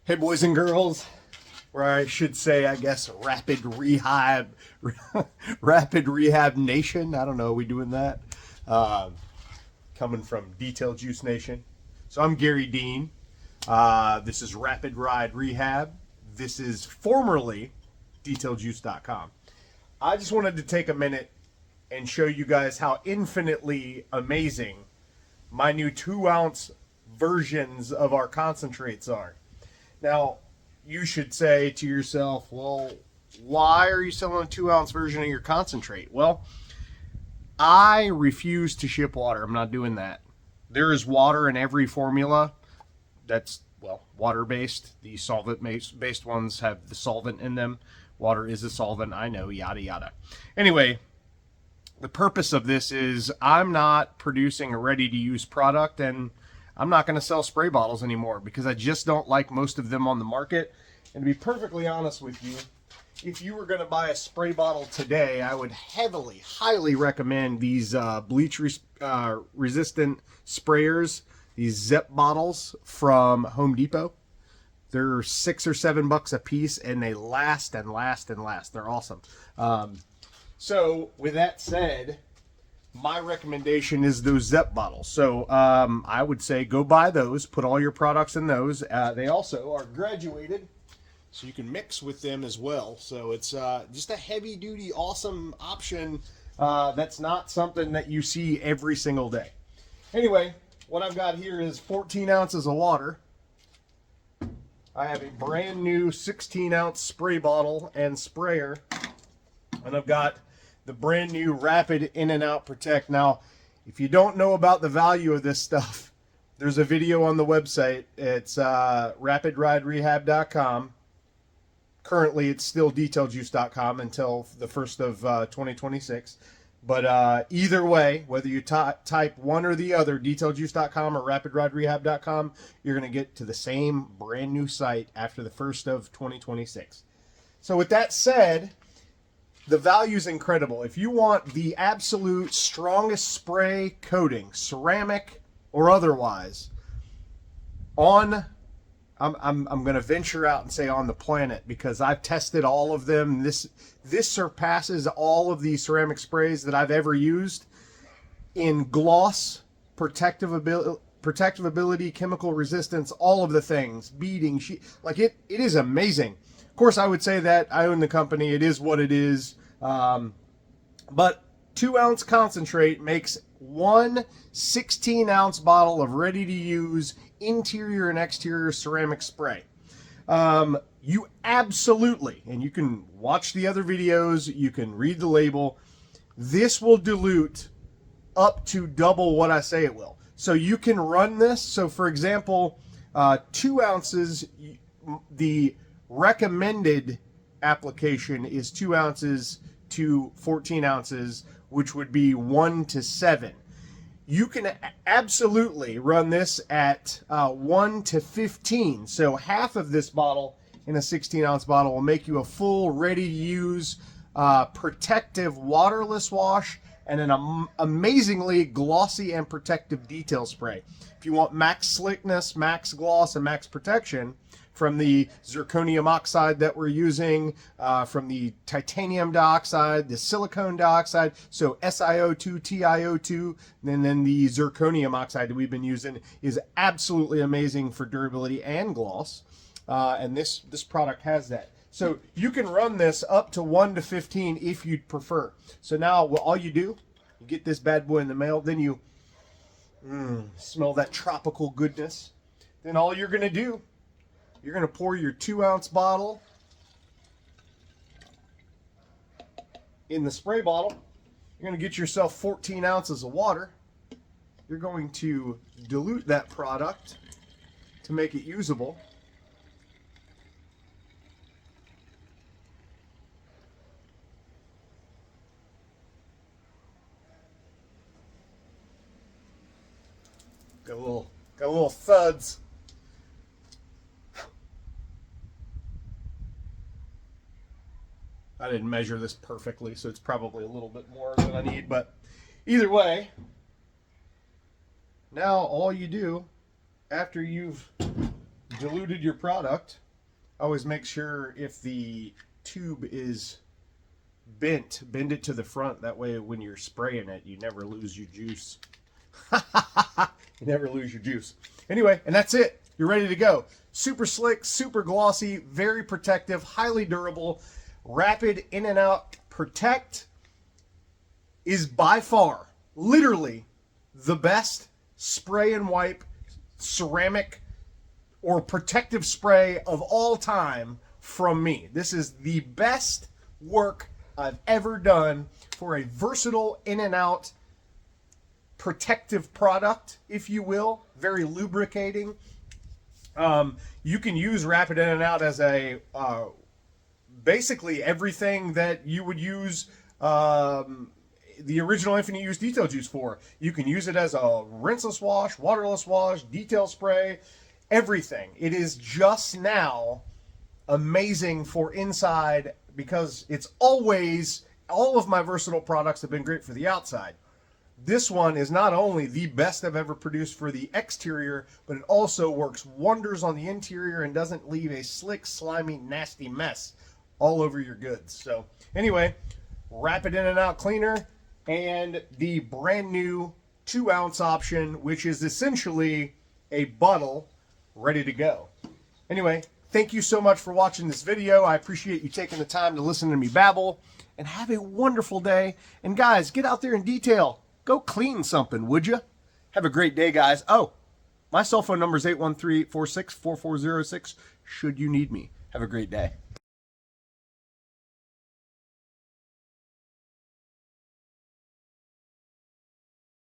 Hey, boys and girls, or I should say, I guess, Rapid Rehab, Rapid Rehab Nation. I don't know, are we doing that? Coming from Detail Juice Nation. So I'm Garry Dean. This is Rapid Ride Rehab. This is formerly DetailJuice.com. I just wanted to take a minute and show you guys how infinitely amazing my new 2-ounce versions of our concentrates are. Now, you should say to yourself, well, why are you selling a 2-ounce version of your concentrate? Well, I refuse to ship water. I'm not doing that. There is water in every formula that's, well, water-based. The solvent-based ones have the solvent in them. Water is a solvent, I know, yada, yada. Anyway, the purpose of this is I'm not producing a ready-to-use product, and I'm not going to sell spray bottles anymore because I just don't like most of them on the market. And to be perfectly honest with you, if you were going to buy a spray bottle today, I would highly recommend these bleach resistant sprayers, these Zep bottles from Home Depot. They're $6 or $7 a piece, and they last and last and last. They're awesome. So with that said, my recommendation is those Zep bottles. So I would say go buy those, put all your products in those. They also are graduated, so you can mix with them as well. So it's just a heavy duty, awesome option. That's not something that you see every single day. Anyway, what I've got here is 14 ounces of water. I have a brand new 16-ounce spray bottle and sprayer. And I've got the brand new Rapid In and Out Protect. Now, if you don't know about the value of this stuff, there's a video on the website. It's rapidriderehab.com. Currently, it's still detailjuice.com until the 1st of 2026. But either way, whether you type one or the other, detailjuice.com or rapidriderehab.com, you're going to get to the same brand new site after the 1st of 2026. So with that said, the value is incredible. If you want the absolute strongest spray coating, ceramic or otherwise, I'm going to venture out and say on the planet, because I've tested all of them. This surpasses all of the ceramic sprays that I've ever used in gloss, protective ability, chemical resistance, all of the things, beading, like it is amazing. Of course, I would say that I own the company. It is what it is. But 2-ounce concentrate makes one 16-ounce bottle of ready-to-use interior and exterior ceramic spray. You absolutely, and you can watch the other videos, you can read the label, this will dilute up to double what I say it will. So you can run this. So for example, 2 ounces, the recommended application is 2 ounces to 14 ounces, which would be 1 to 7. You can absolutely run this at 1 to 15. So half of this bottle in a 16-ounce bottle will make you a full, ready-to-use, protective, waterless wash and an amazingly glossy and protective detail spray. If you want max slickness, max gloss, and max protection from the zirconium oxide that we're using, from the titanium dioxide, the silicone dioxide, so SiO2, TiO2, and then the zirconium oxide that we've been using is absolutely amazing for durability and gloss. And this product has that. So you can run this up to 1 to 15 if you'd prefer. So now all you do, you get this bad boy in the mail, then you smell that tropical goodness. Then all you're going to do, you're going to pour your 2-ounce bottle in the spray bottle. You're going to get yourself 14 ounces of water. You're going to dilute that product to make it usable. Got a little thuds. I didn't measure this perfectly, so it's probably a little bit more than I need, but either way, now all you do after you've diluted your product, always make sure if the tube is bent, bend it to the front. That way when you're spraying it, you never lose your juice. You never lose your juice. Anyway, and that's it. You're ready to go. Super slick, super glossy, very protective, highly durable. Rapid in and out protect is by far, literally, the best spray and wipe ceramic or protective spray of all time from me. This is the best work I've ever done for a versatile in and out protective product, if you will. Very lubricating. You can use Rapid In and Out as a basically everything that you would use the original Infinite Use Detail Juice for. You can use it as a rinseless wash, waterless wash, detail spray, everything. It is just now amazing for inside because it's always, all of my versatile products have been great for the outside. This one is not only the best I've ever produced for the exterior, but it also works wonders on the interior and doesn't leave a slick, slimy, nasty mess all over your goods. So anyway, Rapid In and Out cleaner and the brand new 2-ounce option, which is essentially a bottle ready to go. Anyway, thank you so much for watching this video. I appreciate you taking the time to listen to me babble, and have a wonderful day. And guys, get out there and detail. Go clean something, would you? Have a great day, guys. Oh, my cell phone number is 813-846-4406 should you need me. Have a great day.